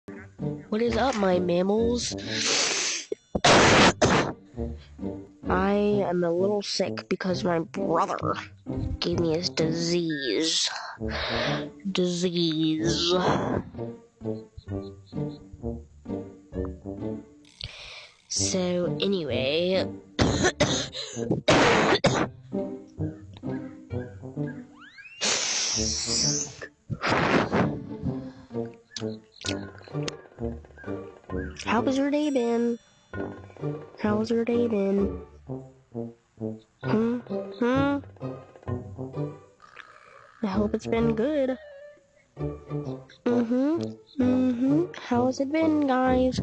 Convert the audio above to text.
What is up, my mammals? I am a little sick because my brother gave me his disease. So, anyway. How has your day been? How's your day been? I hope it's been good. How's it been, guys?